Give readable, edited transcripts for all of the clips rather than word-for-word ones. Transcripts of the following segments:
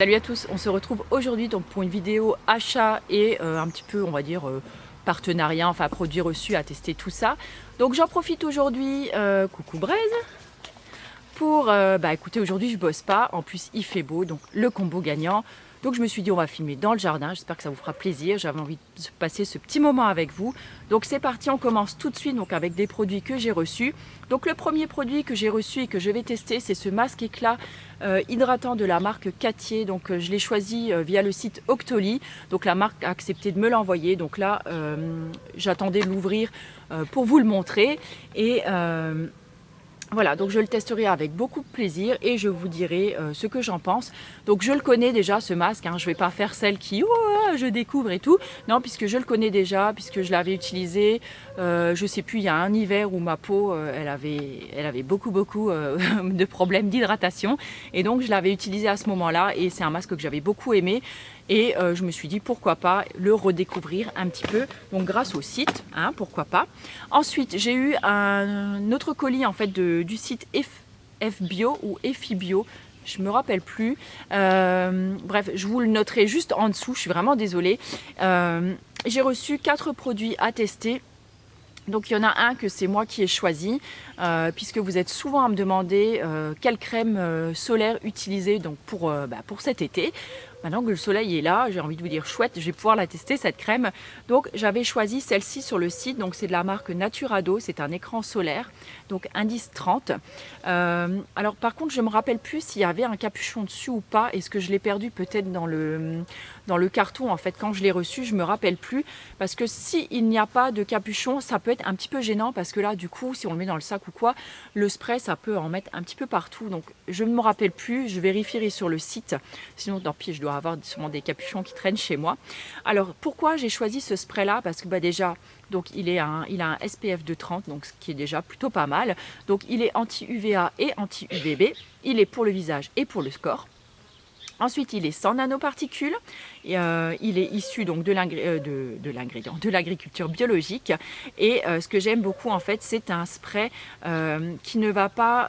Salut à tous, on se retrouve aujourd'hui donc pour une vidéo achat et un petit peu on va dire partenariat, enfin produits reçus à tester tout ça. Donc j'en profite aujourd'hui, coucou Braise, pour écoutez, aujourd'hui je bosse pas, en plus il fait beau, donc le combo gagnant. Donc je me suis dit on va filmer dans le jardin, j'espère que ça vous fera plaisir, j'avais envie de passer ce petit moment avec vous. Donc c'est parti, on commence tout de suite donc avec des produits que j'ai reçus. Donc le premier produit que j'ai reçu et que je vais tester, c'est ce masque éclat hydratant de la marque Cattier. Donc je l'ai choisi via le site Octoly. Donc la marque a accepté de me l'envoyer. Donc là j'attendais de l'ouvrir pour vous le montrer. Et voilà, donc je le testerai avec beaucoup de plaisir et je vous dirai ce que j'en pense. Donc je le connais déjà ce masque, hein, je ne vais pas faire celle qui je découvre et tout. Non, puisque je le connais déjà, puisque je l'avais utilisé, je sais plus, il y a un hiver où ma peau, elle avait beaucoup de problèmes d'hydratation. Et donc je l'avais utilisé à ce moment-là et c'est un masque que j'avais beaucoup aimé. Et je me suis dit pourquoi pas le redécouvrir un petit peu, donc grâce au site, hein, pourquoi pas. Ensuite j'ai eu un autre colis en fait du site FBio ou EFIBio, je me rappelle plus. Bref, je vous le noterai juste en dessous, je suis vraiment désolée. J'ai reçu 4 produits à tester. Donc il y en a un que c'est moi qui ai choisi, puisque vous êtes souvent à me demander quelle crème solaire utiliser donc pour cet été. Maintenant que le soleil est là, j'ai envie de vous dire chouette, je vais pouvoir la tester cette crème. Donc j'avais choisi celle-ci sur le site, donc c'est de la marque Naturado, c'est un écran solaire, donc indice 30. Alors par contre je ne me rappelle plus s'il y avait un capuchon dessus ou pas, est-ce que je l'ai perdu peut-être dans le carton en fait quand je l'ai reçu, je ne me rappelle plus, parce que s'il n'y a pas de capuchon, ça peut être un petit peu gênant, parce que là du coup si on le met dans le sac ou quoi, le spray ça peut en mettre un petit peu partout, donc je ne me rappelle plus, je vérifierai sur le site, sinon tant pis je dois avoir sûrement des capuchons qui traînent chez moi. Alors pourquoi j'ai choisi ce spray là, parce que déjà donc il a un SPF de 30, donc ce qui est déjà plutôt pas mal, donc il est anti-UVA et anti-UVB, il est pour le visage et pour le corps. Ensuite, il est sans nanoparticules, il est issu donc de l'agriculture biologique. Et ce que j'aime beaucoup en fait, c'est un spray qui ne va pas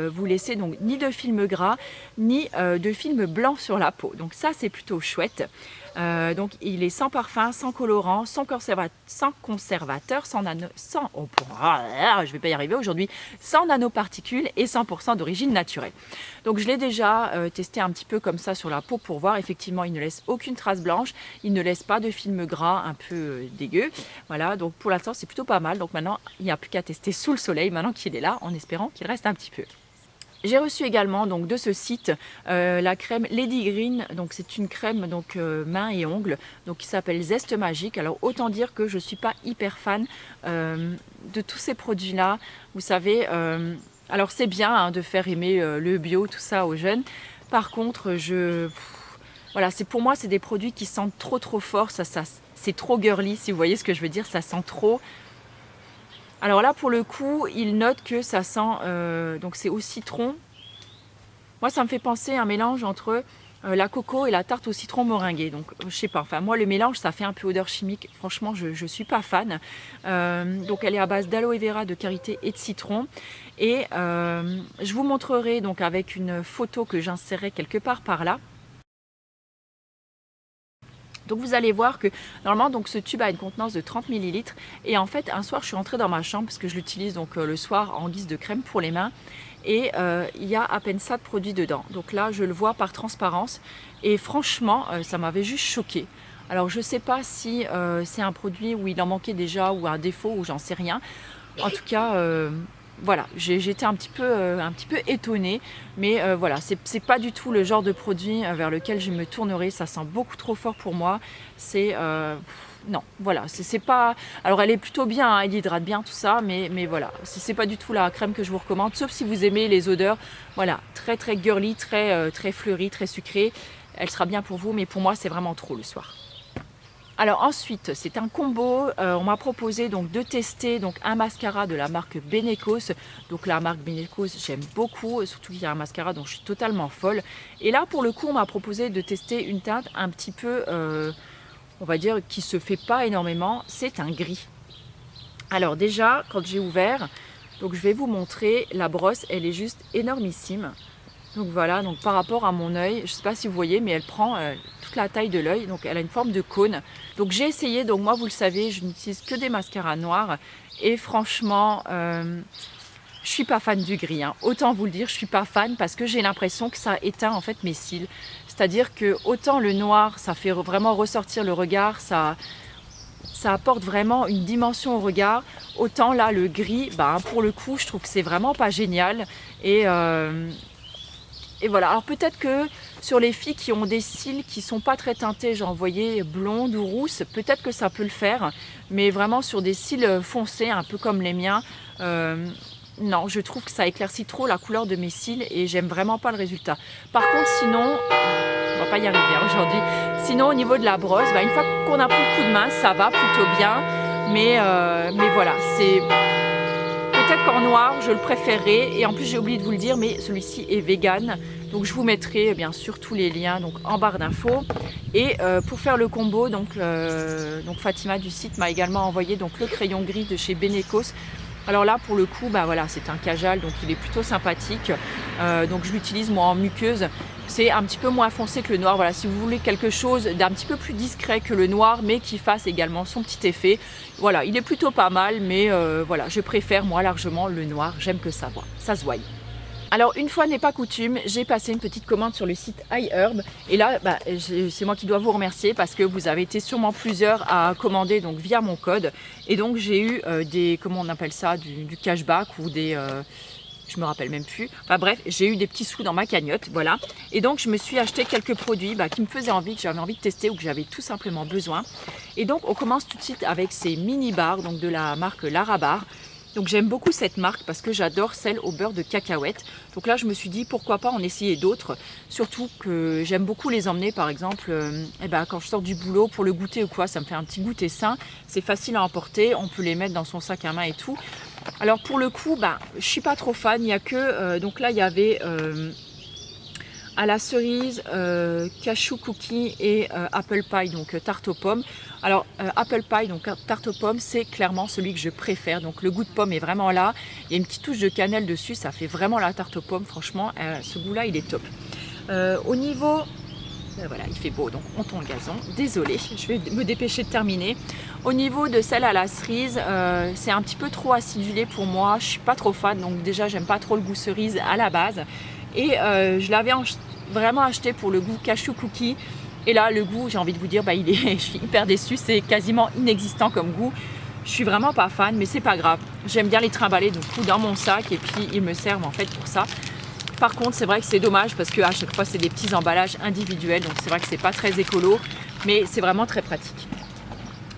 vous laisser donc ni de film gras ni de film blanc sur la peau. Donc ça, c'est plutôt chouette. Donc il est sans parfum, sans colorant, sans conservateur, je vais pas y arriver aujourd'hui, sans nanoparticules et 100% d'origine naturelle. Donc je l'ai déjà testé un petit peu comme ça sur la peau pour voir, effectivement il ne laisse aucune trace blanche, il ne laisse pas de film gras un peu dégueu. Voilà, donc pour l'instant c'est plutôt pas mal. Donc maintenant il n'y a plus qu'à tester sous le soleil maintenant qu'il est là, en espérant qu'il reste un petit peu. J'ai reçu également donc de ce site la crème Lady Green, donc c'est une crème donc mains et ongles, donc qui s'appelle Zeste Magique. Alors autant dire que je suis pas hyper fan de tous ces produits là, vous savez. Alors c'est bien hein, de faire aimer le bio, tout ça aux jeunes. Par contre voilà, pour moi c'est des produits qui sentent trop fort, ça c'est trop girly si vous voyez ce que je veux dire, ça sent trop. Alors là, pour le coup, il note que ça sent, donc c'est au citron. Moi, ça me fait penser à un mélange entre la coco et la tarte au citron meringuée. Donc, je sais pas, enfin, moi, le mélange, ça fait un peu odeur chimique. Franchement, je ne suis pas fan. Donc, elle est à base d'aloe vera, de karité et de citron. Et je vous montrerai donc avec une photo que j'insérerai quelque part par là. Donc vous allez voir que normalement donc ce tube a une contenance de 30 ml et en fait un soir je suis rentrée dans ma chambre parce que je l'utilise donc le soir en guise de crème pour les mains et il y a à peine ça de produit dedans. Donc là je le vois par transparence et franchement ça m'avait juste choquée. Alors je ne sais pas si c'est un produit où il en manquait déjà ou un défaut ou j'en sais rien. En tout cas voilà, j'étais un petit peu étonnée, mais voilà, c'est pas du tout le genre de produit vers lequel je me tournerai, ça sent beaucoup trop fort pour moi, non, voilà, c'est pas... Alors elle est plutôt bien, hein, elle hydrate bien tout ça, mais voilà, c'est pas du tout la crème que je vous recommande, sauf si vous aimez les odeurs, voilà, très girly, très fleurie, très sucrée, elle sera bien pour vous, mais pour moi c'est vraiment trop le soir. Alors ensuite, c'est un combo, on m'a proposé donc de tester donc un mascara de la marque Benecos. Donc la marque Benecos, j'aime beaucoup, surtout qu'il y a un mascara dont je suis totalement folle. Et là pour le coup, on m'a proposé de tester une teinte un petit peu, on va dire, qui se fait pas énormément, c'est un gris. Alors déjà, quand j'ai ouvert, donc je vais vous montrer, la brosse, elle est juste énormissime. Donc voilà, donc par rapport à mon œil, je ne sais pas si vous voyez, mais elle prend toute la taille de l'œil, donc elle a une forme de cône. Donc j'ai essayé, donc moi vous le savez, je n'utilise que des mascaras noirs et franchement, je suis pas fan du gris. Hein. Autant vous le dire, je suis pas fan parce que j'ai l'impression que ça éteint en fait mes cils. C'est-à-dire que autant le noir, ça fait vraiment ressortir le regard, ça apporte vraiment une dimension au regard. Autant là, le gris, pour le coup, je trouve que c'est vraiment pas génial. Et voilà, alors peut-être que sur les filles qui ont des cils qui sont pas très teintés, genre vous voyez, blondes ou rousses, peut-être que ça peut le faire, mais vraiment sur des cils foncés, un peu comme les miens, non, je trouve que ça éclaircit trop la couleur de mes cils et j'aime vraiment pas le résultat. Par contre, sinon, on va pas y arriver aujourd'hui, sinon au niveau de la brosse, une fois qu'on a pris le coup de main, ça va plutôt bien, mais voilà, c'est... Peut-être qu'en noir, je le préférerais. Et en plus, j'ai oublié de vous le dire, mais celui-ci est vegan. Donc, je vous mettrai bien sûr tous les liens donc, en barre d'infos. Et pour faire le combo, donc Fatima du site m'a également envoyé donc, le crayon gris de chez Benecos. Alors là, pour le coup, voilà, c'est un Kajal, donc il est plutôt sympathique. Donc, je l'utilise moi en muqueuse. C'est un petit peu moins foncé que le noir. Voilà, si vous voulez quelque chose d'un petit peu plus discret que le noir, mais qui fasse également son petit effet. Voilà, il est plutôt pas mal, mais voilà, je préfère moi largement le noir. J'aime que ça se voie. Alors une fois n'est pas coutume, j'ai passé une petite commande sur le site iHerb et là c'est moi qui dois vous remercier parce que vous avez été sûrement plusieurs à commander donc via mon code et donc j'ai eu des, comment on appelle ça, du cashback ou des... je me rappelle même plus. Enfin bref, j'ai eu des petits sous dans ma cagnotte, voilà. Et donc je me suis acheté quelques produits qui me faisaient envie, que j'avais envie de tester ou que j'avais tout simplement besoin. Et donc on commence tout de suite avec ces mini bars, donc de la marque Larabar. Donc j'aime beaucoup cette marque parce que j'adore celle au beurre de cacahuète. Donc là je me suis dit pourquoi pas en essayer d'autres. Surtout que j'aime beaucoup les emmener par exemple quand je sors du boulot pour le goûter ou quoi. Ça me fait un petit goûter sain. C'est facile à emporter. On peut les mettre dans son sac à main et tout. Alors pour le coup, je suis pas trop fan. Il n'y a que... donc là il y avait... à la cerise, cashew cookie et apple pie, donc tarte aux pommes. Alors apple pie, donc tarte aux pommes, c'est clairement celui que je préfère. Donc le goût de pomme est vraiment là. Il y a une petite touche de cannelle dessus, ça fait vraiment la tarte aux pommes. Franchement, ce goût-là, il est top. Au niveau... voilà, il fait beau, donc on tourne le gazon. Désolée, je vais me dépêcher de terminer. Au niveau de celle à la cerise, c'est un petit peu trop acidulé pour moi. Je suis pas trop fan, donc déjà, j'aime pas trop le goût cerise à la base. Et je l'avais vraiment acheté pour le goût cashew cookie. Et là, le goût, j'ai envie de vous dire, je suis hyper déçue. C'est quasiment inexistant comme goût. Je suis vraiment pas fan, mais c'est pas grave. J'aime bien les trimballer du coup dans mon sac et puis ils me servent en fait pour ça. Par contre, c'est vrai que c'est dommage parce qu'à chaque fois, c'est des petits emballages individuels. Donc c'est vrai que c'est pas très écolo, mais c'est vraiment très pratique.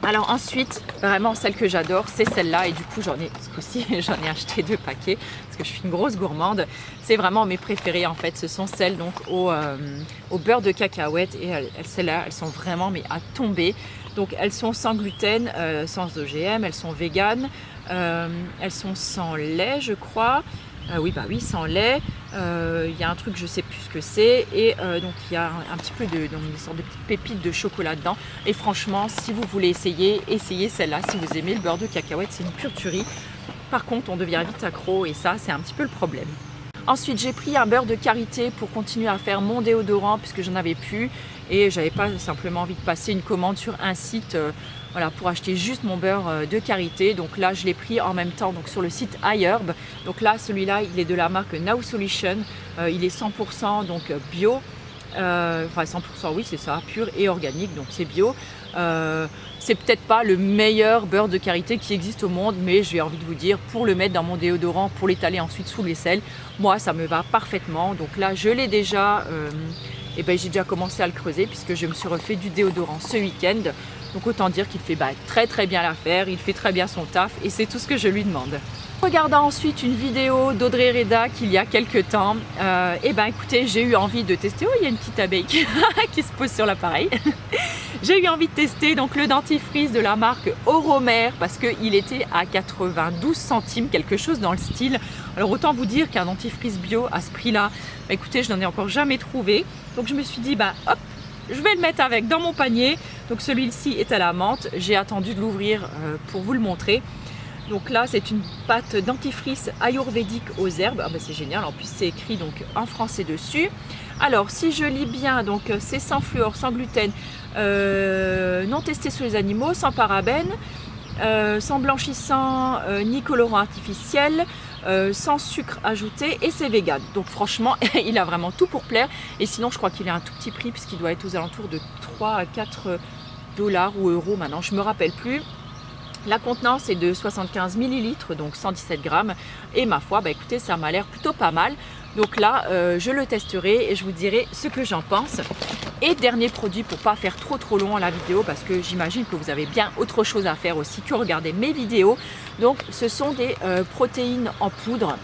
Alors ensuite, vraiment celle que j'adore, c'est celle-là. Et du coup, ce coup-ci, j'en ai acheté 2 paquets parce que je suis une grosse gourmande. C'est vraiment mes préférées en fait. Ce sont celles donc au beurre de cacahuète. Et celles-là, elles sont vraiment à tomber. Donc elles sont sans gluten, sans OGM, elles sont véganes. Elles sont sans lait, je crois. Oui, sans lait. Il y a un truc, je sais plus ce que c'est. Et donc, il y a un petit peu une sorte de petite pépite de chocolat dedans. Et franchement, si vous voulez essayez celle-là. Si vous aimez le beurre de cacahuète, c'est une pure tuerie. Par contre, on devient vite accro et ça, c'est un petit peu le problème. Ensuite, j'ai pris un beurre de karité pour continuer à faire mon déodorant puisque j'en avais plus. Et j'avais pas simplement envie de passer une commande sur un site pour acheter juste mon beurre de karité. Donc là, je l'ai pris en même temps donc sur le site iHerb. Donc là, celui-là, il est de la marque Now Solution. Il est 100% donc bio. 100% oui, c'est ça, pur et organique, donc c'est bio. C'est peut-être pas le meilleur beurre de karité qui existe au monde, mais j'ai envie de vous dire, pour le mettre dans mon déodorant, pour l'étaler ensuite sous l'aisselle, moi ça me va parfaitement. Donc là, je l'ai déjà... j'ai déjà commencé à le creuser puisque je me suis refait du déodorant ce week-end. Donc autant dire qu'il fait très très bien l'affaire, il fait très bien son taf et c'est tout ce que je lui demande. Regardant ensuite une vidéo d'Audrey Reda qu'il y a quelques temps, écoutez, j'ai eu envie de tester. Oh, il y a une petite abeille qui se pose sur l'appareil. J'ai eu envie de tester donc le dentifrice de la marque Oromer parce qu'il était à 92 centimes, quelque chose dans le style. Alors autant vous dire qu'un dentifrice bio à ce prix-là, écoutez, je n'en ai encore jamais trouvé. Donc je me suis dit, hop, je vais le mettre avec dans mon panier. Donc celui-ci est à la menthe. J'ai attendu de l'ouvrir pour vous le montrer. Donc là, c'est une pâte dentifrice ayurvédique aux herbes. Ah ben c'est génial, en plus c'est écrit donc en français dessus. Alors si je lis bien, donc c'est sans fluor, sans gluten, non testé sur les animaux, sans parabènes, sans blanchissant ni colorant artificiel, sans sucre ajouté, et c'est vegan. Donc franchement, il a vraiment tout pour plaire. Et sinon, je crois qu'il a un tout petit prix puisqu'il doit être aux alentours de 3 à 4 dollars ou euros maintenant, je ne me rappelle plus. La contenance est de 75 millilitres, donc 117 grammes. Et ma foi, bah écoutez, ça m'a l'air plutôt pas mal. Donc là, je le testerai et je vous dirai ce que j'en pense. Et dernier produit pour pas faire trop long la vidéo, parce que j'imagine que vous avez bien autre chose à faire aussi que regarder mes vidéos. Donc ce sont des protéines en poudre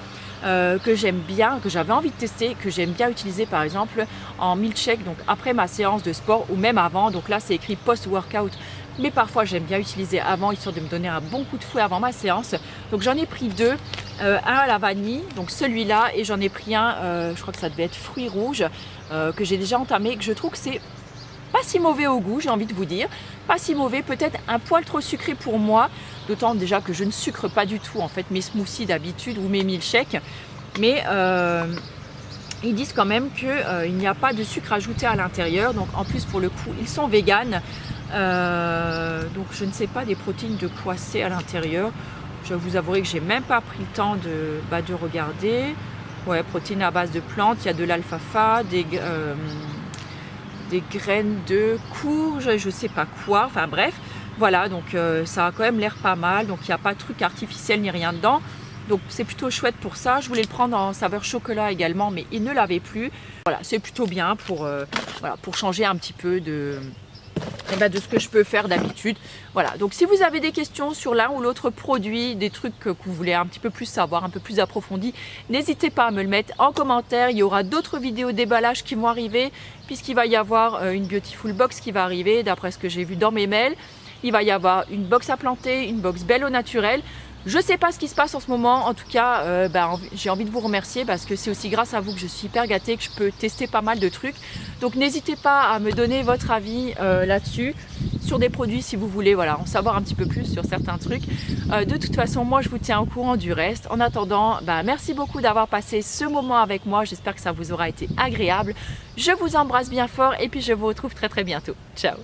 que j'aime bien, que j'avais envie de tester, que j'aime bien utiliser par exemple en milkshake, donc après ma séance de sport ou même avant. Donc là c'est écrit post-workout, mais parfois j'aime bien utiliser avant, histoire de me donner un bon coup de fouet avant ma séance. Donc j'en ai pris deux, un à la vanille, donc celui-là, et j'en ai pris un, je crois que ça devait être fruits rouges, que j'ai déjà entamé, que je trouve que c'est pas si mauvais au goût, j'ai envie de vous dire, pas si mauvais, peut-être un poil trop sucré pour moi, d'autant déjà que je ne sucre pas du tout en fait mes smoothies d'habitude ou mes milkshakes, mais ils disent quand même qu'il n'y a pas de sucre ajouté à l'intérieur, donc en plus pour le coup ils sont véganes, donc je ne sais pas des protéines de quoi c'est à l'intérieur. Je vous avouerai que j'ai même pas pris le temps de regarder. Ouais, protéines à base de plantes, il y a de l'alfalfa, des graines de courge, je sais pas quoi, enfin bref, voilà, donc ça a quand même l'air pas mal, donc il n'y a pas de truc artificiel ni rien dedans, donc c'est plutôt chouette pour ça. Je voulais le prendre en saveur chocolat également, mais il ne l'avait plus. Voilà, c'est plutôt bien pour, voilà, pour changer un petit peu de ce que je peux faire d'habitude. Voilà, donc si vous avez des questions sur l'un ou l'autre produit, des trucs que vous voulez un petit peu plus savoir, un peu plus approfondi, n'hésitez pas à me le mettre en commentaire. Il y aura d'autres vidéos déballage qui vont arriver, puisqu'il va y avoir une Beautiful Box qui va arriver, d'après ce que j'ai vu dans mes mails. Il va y avoir une box à planter, une box belle au naturel. Je ne sais pas ce qui se passe en ce moment, en tout cas j'ai envie de vous remercier parce que c'est aussi grâce à vous que je suis hyper gâtée, que je peux tester pas mal de trucs. Donc n'hésitez pas à me donner votre avis là-dessus, sur des produits si vous voulez, voilà, en savoir un petit peu plus sur certains trucs. De toute façon, moi je vous tiens au courant du reste. En attendant, merci beaucoup d'avoir passé ce moment avec moi, j'espère que ça vous aura été agréable. Je vous embrasse bien fort et puis je vous retrouve très bientôt. Ciao!